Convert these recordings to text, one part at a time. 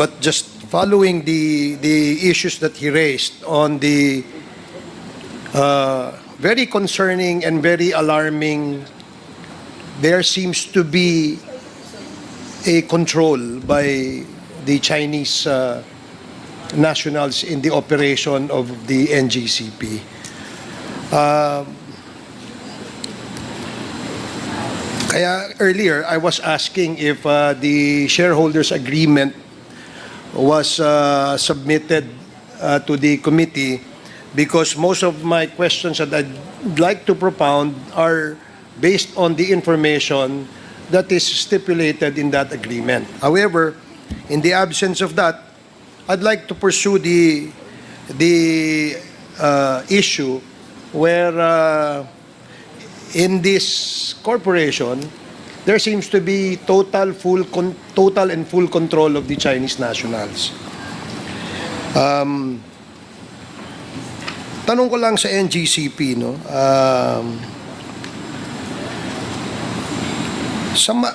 But just following the issues that he raised on the very concerning and very alarming, there seems to be a control by the Chinese nationals in the operation of the NGCP. Kaya earlier, I was asking if the shareholders' agreement was submitted to the committee, because most of my questions that I'd like to propound are based on the information that is stipulated in that agreement. However, in the absence of that, I'd like to pursue the issue where in this corporation, there seems to be total and full control of the Chinese nationals. Tanong ko lang sa NGCP, no?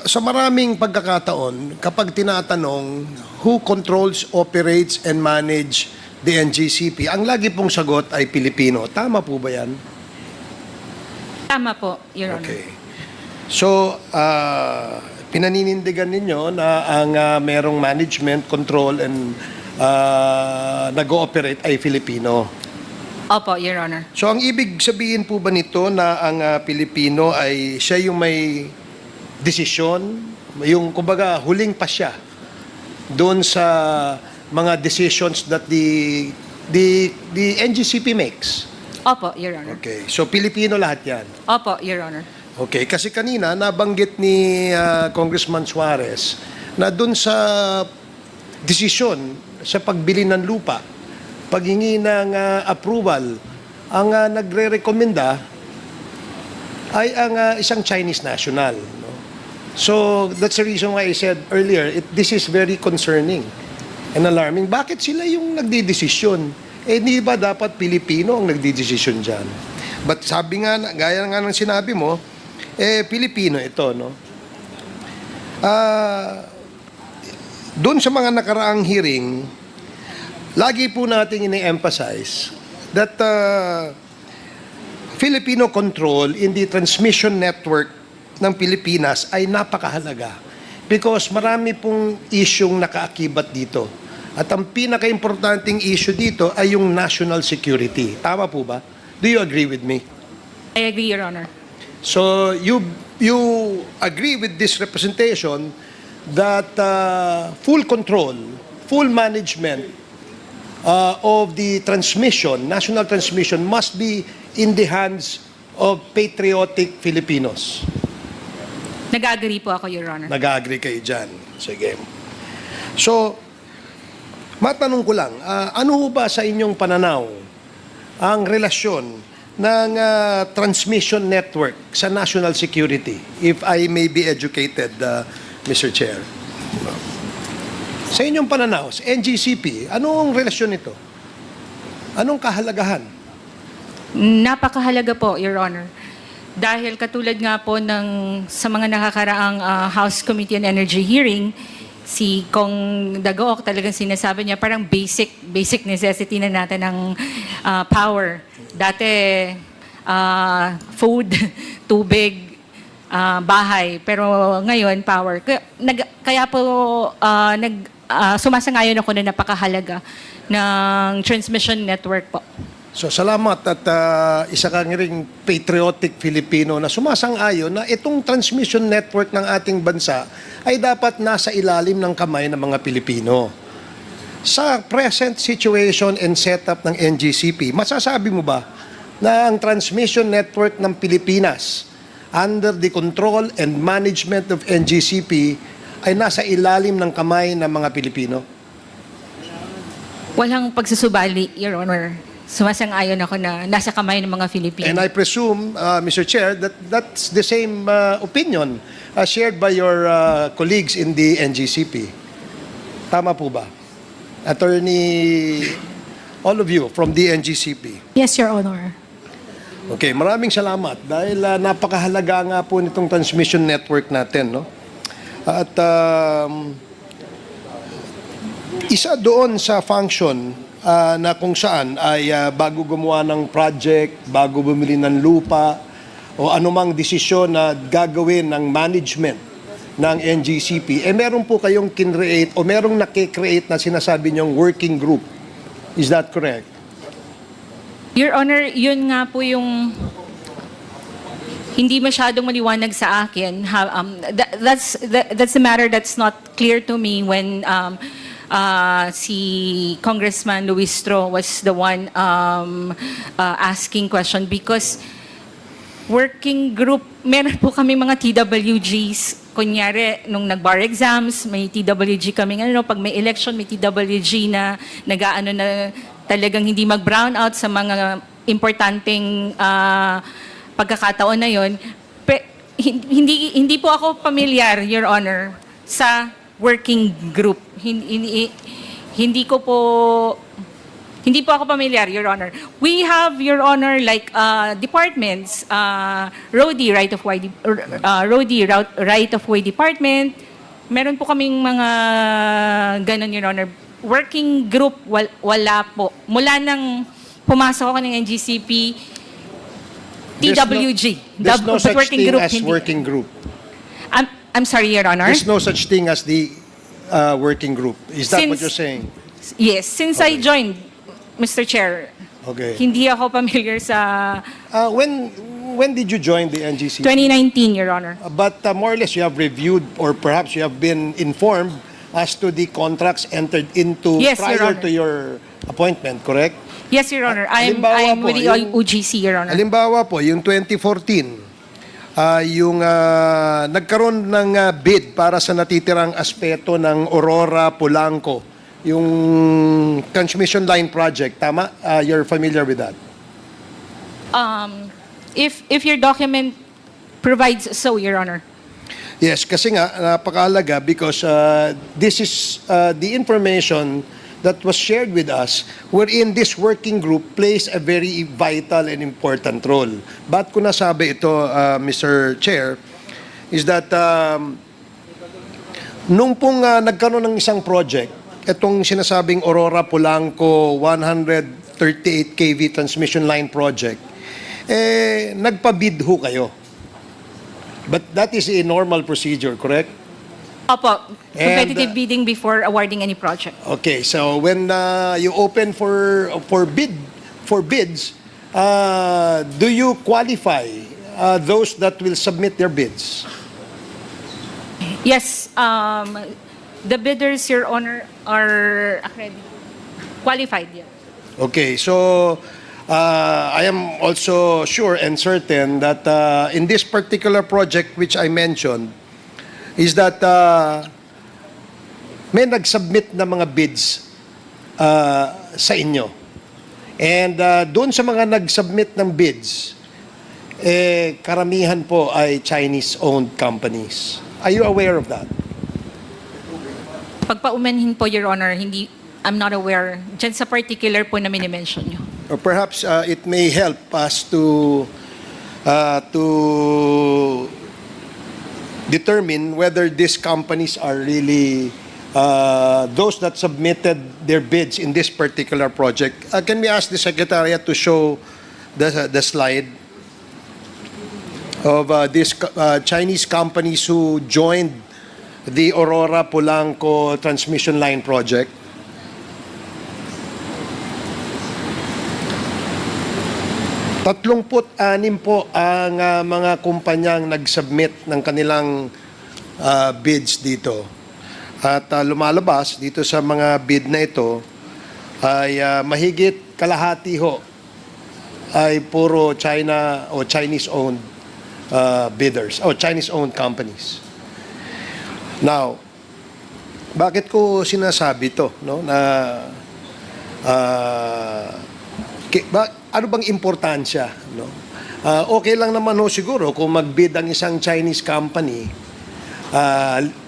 Sa maraming pagkakataon, kapag tinatanong who controls, operates, and manage the NGCP, ang lagi pong sagot ay Pilipino. Tama po ba yan? Tama po, Your Honor. Okay. So, pinaninindigan ninyo na ang merong management, control, and nag-ooperate ay Filipino. Opo, Your Honor. So, ang ibig sabihin po ba nito na ang Pilipino ay siya yung may desisyon, yung kumbaga huling pa siya doon sa mga decisions that the NGCP makes? Opo, Your Honor. Okay. So, Pilipino lahat yan? Opo, Your Honor. Okay, kasi kanina nabanggit ni Congressman Suarez na doon sa desisyon sa pagbili ng lupa, paghingi ng approval, ang nagre-rekomenda ay ang isang Chinese national. No? So that's the reason why I said earlier, this is very concerning and alarming. Bakit sila yung nagdidesisyon? Hindi ba dapat Pilipino ang nagdidesisyon dyan? But sabi nga, gaya nga ng sinabi mo, Pilipino ito, no? Doon sa mga nakaraang hearing, lagi po natin ini-emphasize that Filipino control in the transmission network ng Pilipinas ay napakahalaga because marami pong isyong nakaakibat dito. At ang pinaka-importanting issue dito ay yung national security. Tama po ba? Do you agree with me? I agree, Your Honor. So you agree with this representation that full control, full management of the transmission, national transmission, must be in the hands of patriotic Filipinos. Nag-agree po ako, Your Honor. Nag-agree kayo dyan. Sige. So, matanong ko lang, ano ba sa inyong pananaw ang relasyon ng transmission network sa national security, if I may be educated, Mr. Chair? Sa inyong pananaw, sa NGCP, anong relasyon nito? Anong kahalagahan? Napakahalaga po, Your Honor. Dahil katulad nga po sa mga nakakaraang House Committee on Energy hearing, si Kong Dagook talagang sinasabi niya parang basic necessity na natin ng power. Dati food, tubig, bahay, pero ngayon power. Kaya po sumasangayon ako na napakahalaga ng transmission network po. So salamat at isa kang ring patriotic Filipino na sumasang-ayon na itong transmission network ng ating bansa ay dapat nasa ilalim ng kamay ng mga Pilipino. Sa present situation and setup ng NGCP, masasabi mo ba na ang transmission network ng Pilipinas under the control and management of NGCP ay nasa ilalim ng kamay ng mga Pilipino? Walang pagsusubali, Your Honor. Sumasang-ayon ako na nasa kamay ng mga Filipino. And I presume, Mr. Chair, that that's the same opinion shared by your colleagues in the NGCP. Tama po ba? Attorney, all of you from the NGCP. Yes, Your Honor. Okay, maraming salamat dahil napakahalaga nga po nitong transmission network natin, no? At Isa doon sa function na kung saan ay bago gumawa ng project, bago bumili ng lupa, o anumang desisyon na gagawin ng management ng NGCP, meron po kayong kinreate o merong nakikreate na sinasabi niyong working group. Is that correct? Your Honor, yun nga po yung hindi masyadong maliwanag sa akin. That's a matter that's not clear to me when si Congressman Luistro was the one asking question, because working group, meron po kami mga TWGs. Kunyari, nung nag-bar exams, may TWG kami. Pag may election, may TWG na nag-aano na talagang hindi mag-brown out sa mga importanteng pagkakataon na yon. Hindi po ako pamilyar, Your Honor, sa working group. Hindi po ako pamilyar, Your Honor. We have, Your Honor, like departments, roadie, right of way department. Meron po kaming mga ganon, Your Honor. Working group, wala po. Mula nang pumasok ako ng NGCP, TWG. There's no such working thing group, as working group. I'm sorry, Your Honor. There's no such thing as the working group. Is that what you're saying? Yes, since I joined, Mr. Chair, Okay. hindi ako familiar sa When did you join the NGCP? 2019, Your Honor. But more or less you have reviewed or perhaps you have been informed as to the contracts entered into Yes, Your prior Honor. to your appointment, correct? Yes, Your Honor. I'm halimbawa po, with the OGC, Your Honor. Halimbawa po, yung 2014, yung nagkaroon ng bid para sa natitirang aspeto ng Aurora Polanco, yung transmission line project, tama? You're familiar with that? If your document provides so, Your Honor. Yes, kasi nga, napakahalaga because this is the information that was shared with us wherein this working group plays a very vital and important role. Ba't ko nasabi ito, Mr. Chair, is that nung pong nagkaroon ng isang project, itong sinasabing Aurora Polanco 138 kV transmission line project, nagpabid ho kayo. But that is a normal procedure, correct? Opo, competitive bidding before awarding any project. Okay, so when you open for bids, do you qualify those that will submit their bids? Yes, the bidders, Your Honor, are accredited, qualified. Yeah. Okay, so I am also sure and certain that in this particular project which I mentioned, is that may nag-submit na mga bids sa inyo. And doon sa mga nag-submit ng bids, karamihan po ay Chinese-owned companies. Are you aware of that? Pagpaumanhin po, Your Honor, I'm not aware dyan sa particular po na minimension nyo. Or perhaps it may help us to determine whether these companies are really those that submitted their bids in this particular project. Can we ask the Secretariat to show the slide of these Chinese companies who joined the Aurora Polanco transmission line project? Tatlongput-anim po ang mga kumpanyang nag-submit ng kanilang bids dito. At lumalabas dito sa mga bid na ito ay mahigit kalahati ho ay puro China o Chinese-owned bidders o Chinese-owned companies. Now, bakit ko sinasabi to, no? Na ano bang importansya, no? Okay lang naman ho siguro kung mag-bid ang isang Chinese company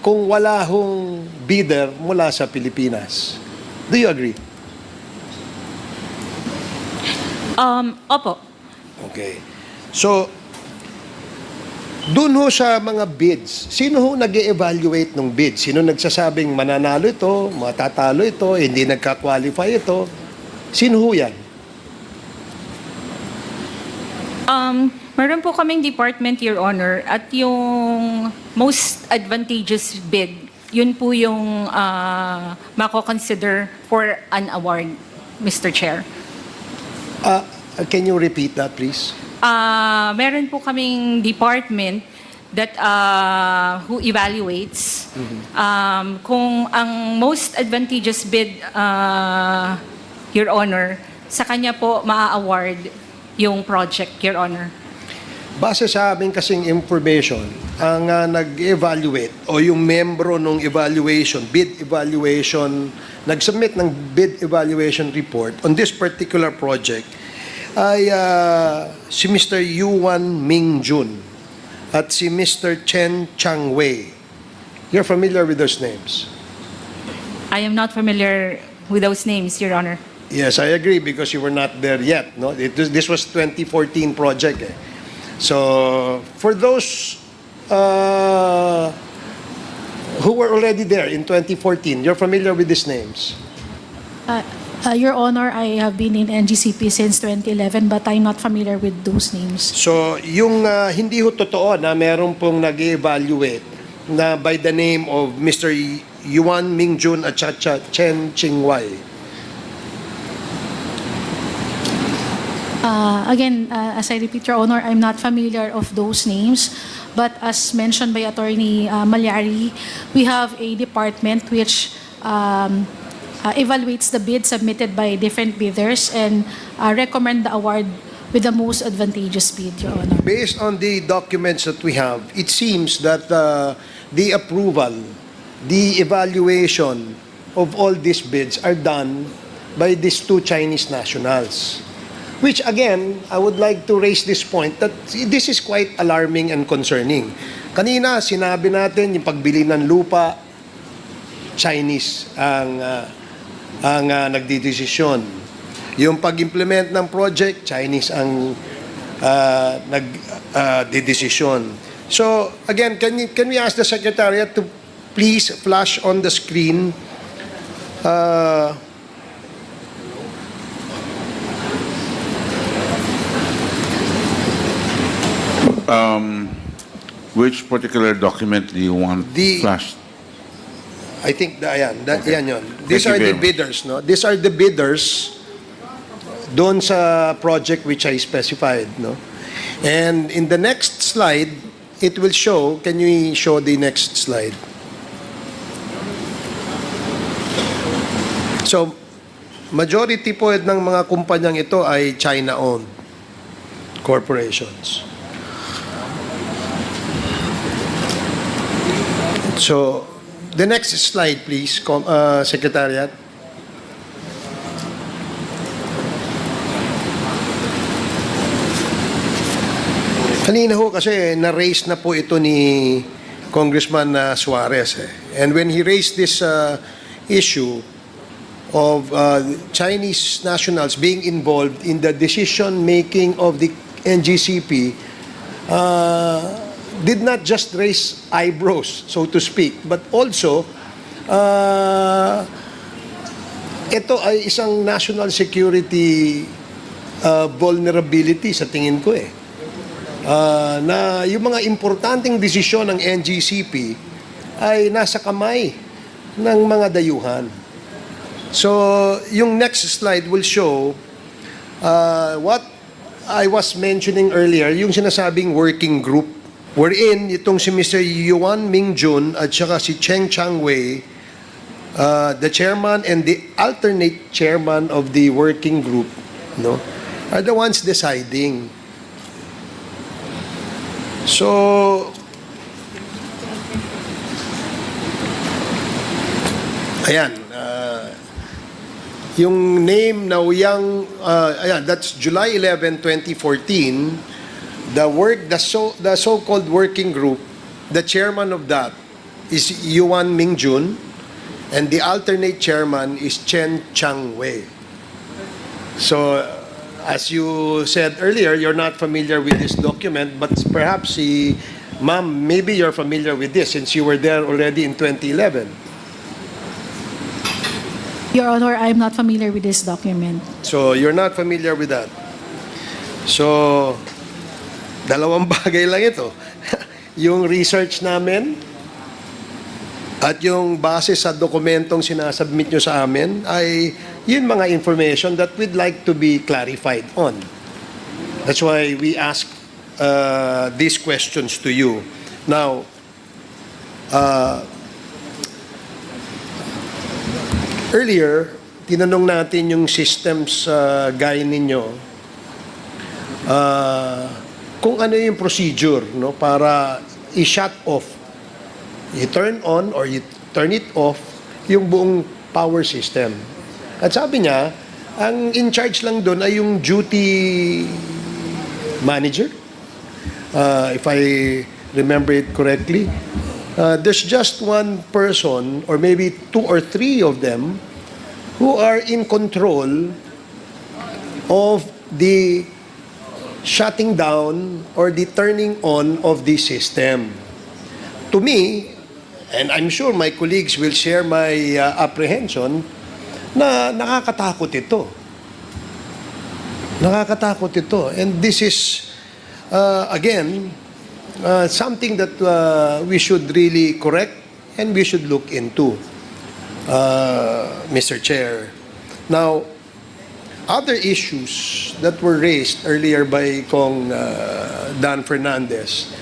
kung wala hong bidder mula sa Pilipinas. Do you agree? Opo. Okay. So, Doon ho sa mga bids, sino ho nag-evaluate ng bids? Sino nagsasabing mananalo ito, matatalo ito, hindi nagka-qualify ito? Sino ho yan? Meron po kaming department, Your Honor, at yung most advantageous bid, yun po yung mako-consider for an award, Mr. Chair. Can you repeat that, please? Meron po kaming department that who evaluates kung ang most advantageous bid, Your Honor, sa kanya po maa-award yung project, Your Honor. Base sa aming kasing information, ang nag-evaluate o yung membro ng evaluation, bid evaluation, nag-submit ng bid evaluation report on this particular project ay si Mr. Yuan Mingjun at si Mr. Chen Changwei. You're familiar with those names? I am not familiar with those names, Your Honor. Yes, I agree because you were not there yet. No, this was 2014 project. So for those who were already there in 2014, you're familiar with these names? Your Honor, I have been in NGCP since 2011 but I'm not familiar with those names. So yung hindi ho totoo na meron pong nag-evaluate na by the name of Mr. Yuan Mingjun at Chen Chingwei. Again, as I repeat, Your Honor, I'm not familiar of those names. But as mentioned by Attorney Malyari, we have a department which evaluates the bid submitted by different bidders and recommend the award with the most advantageous bid, Your Honor. Based on the documents that we have, it seems that the approval, the evaluation of all these bids are done by these two Chinese nationals. Which again, I would like to raise this point that this is quite alarming and concerning. Kanina, sinabi natin yung pagbili ng lupa, Chinese ang nagdidesisyon. Yung pag-implement ng project, Chinese ang nagdidesisyon. So again, can we ask the Secretariat to please flash on the screen which particular document do you want flashed? I think yan yun. These Thank are you the very much. bidders, no? These are the bidders doon sa project which I specified, no? And in the next slide, it will show, can you show the next slide? So, majority po ng mga kumpanyang ito ay China-owned corporations. So, the next slide, please, Secretariat. Kanina ho kasi na-raise na po ito ni Congressman Suarez. And when he raised this issue of Chinese nationals being involved in the decision-making of the NGCP, did not just raise eyebrows, so to speak, but also ito ay isang national security vulnerability sa tingin ko na yung mga importanteng desisyon ng NGCP ay nasa kamay ng mga dayuhan. So yung next slide will show what I was mentioning earlier, yung sinasabing working group wherein itong si Mr. Yuan Mingjun at saka si Chen Changwei, the chairman and the alternate chairman of the working group, no, are the ones deciding. So, ayan, yung name na Uyang, ayan, that's July 11, 2014. The so-called working group, the chairman of that is Yuan Mingjun, and the alternate chairman is Chen Changwei. So, as you said earlier, you're not familiar with this document, but perhaps si Ma'am, maybe you're familiar with this since you were there already in 2011. Your Honor, I'm not familiar with this document. So, you're not familiar with that. So, dalawang bagay lang ito. Yung research namin at yung base sa dokumentong sinasubmit nyo sa amin ay yun mga information that we'd like to be clarified on. That's why we ask these questions to you. Now, earlier, tinanong natin yung systems gaya ninyo kung ano yung procedure, no, para i-shut off, i-turn on or i-turn it off yung buong power system. At sabi niya, ang in charge lang doon ay yung duty manager. If I remember it correctly, there's just one person or maybe 2 or 3 of them who are in control of the shutting down or the turning on of the system. To me, and I'm sure my colleagues will share my apprehension, na nakakatakot ito. Nakakatakot ito. And this is, again, something that we should really correct and we should look into, Mr. Chair. Now, other issues that were raised earlier by Kong Dan Fernandez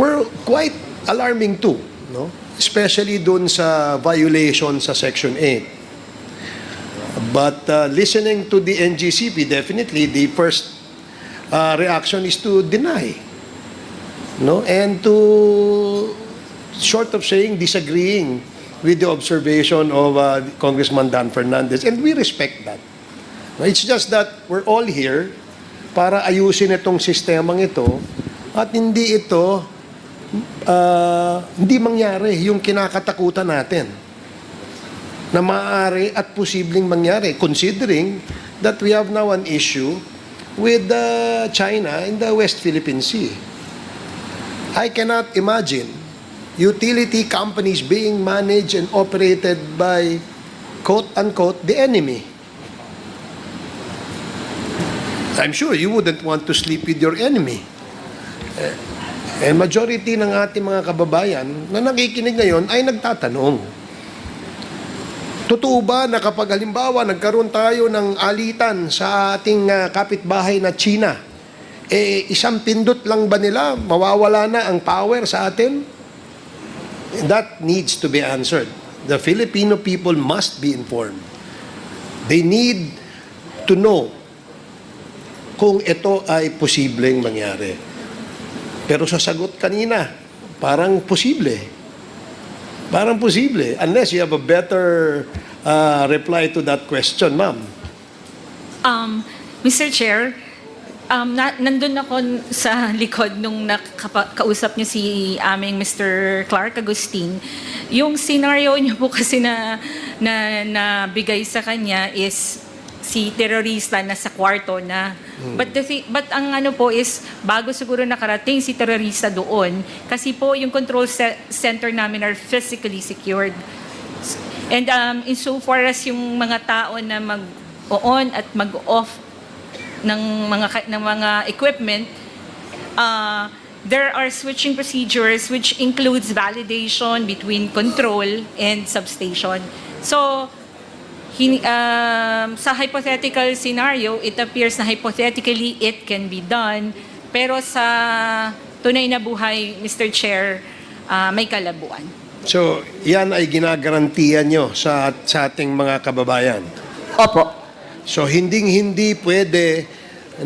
were quite alarming too, no? Especially dun sa violation sa Section 8. But listening to the NGCP, definitely the first reaction is to deny, no? And to, short of saying, disagreeing with the observation of Congressman Dan Fernandez. And we respect that. It's just that we're all here para ayusin itong sistemang ito at hindi ito hindi mangyari yung kinakatakutan natin na maaari at posibleng mangyari considering that we have now an issue with China in the West Philippine Sea. I cannot imagine utility companies being managed and operated by quote-unquote the enemy. I'm sure you wouldn't want to sleep with your enemy. And majority ng ating mga kababayan na nakikinig ngayon ay nagtatanong, totoo ba na kapag halimbawa nagkaroon tayo ng alitan sa ating kapitbahay na China, isang pindot lang ba nila, mawawala na ang power sa atin? That needs to be answered. The Filipino people must be informed. They need to know kung ito ay posibleng mangyari. Pero sa sagot kanina, parang posible. Parang posible. Unless you have a better reply to that question, ma'am. Mr. Chair, nandun ako sa likod nung kausap niyo si aming Mr. Clark Agustin. Yung scenario niyo po kasi na bigay sa kanya is si terorista na sa kwarto na. But ang ano po is, bago siguro nakarating si terorista doon, kasi po yung control center namin are physically secured. And insofar as yung mga tao na mag-on at mag-off ng mga equipment, there are switching procedures which includes validation between control and substation. So, sa hypothetical scenario, it appears na hypothetically it can be done, pero sa tunay na buhay, Mr. Chair, may kalabuan. So, yan ay ginagarantiyan nyo sa ating mga kababayan? Opo. So, hindi pwede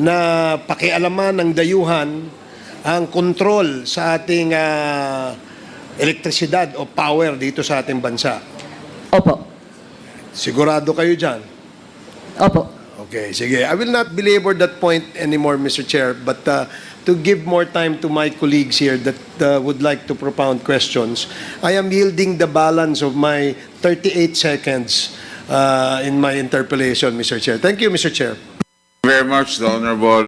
na pakialaman ng dayuhan ang control sa ating elektrisidad o power dito sa ating bansa? Opo. Sigurado kayo dyan? Opo. Okay, sige. I will not belabor that point anymore, Mr. Chair, but to give more time to my colleagues here that would like to propound questions, I am yielding the balance of my 38 seconds in my interpellation, Mr. Chair. Thank you, Mr. Chair. Very much, the Honorable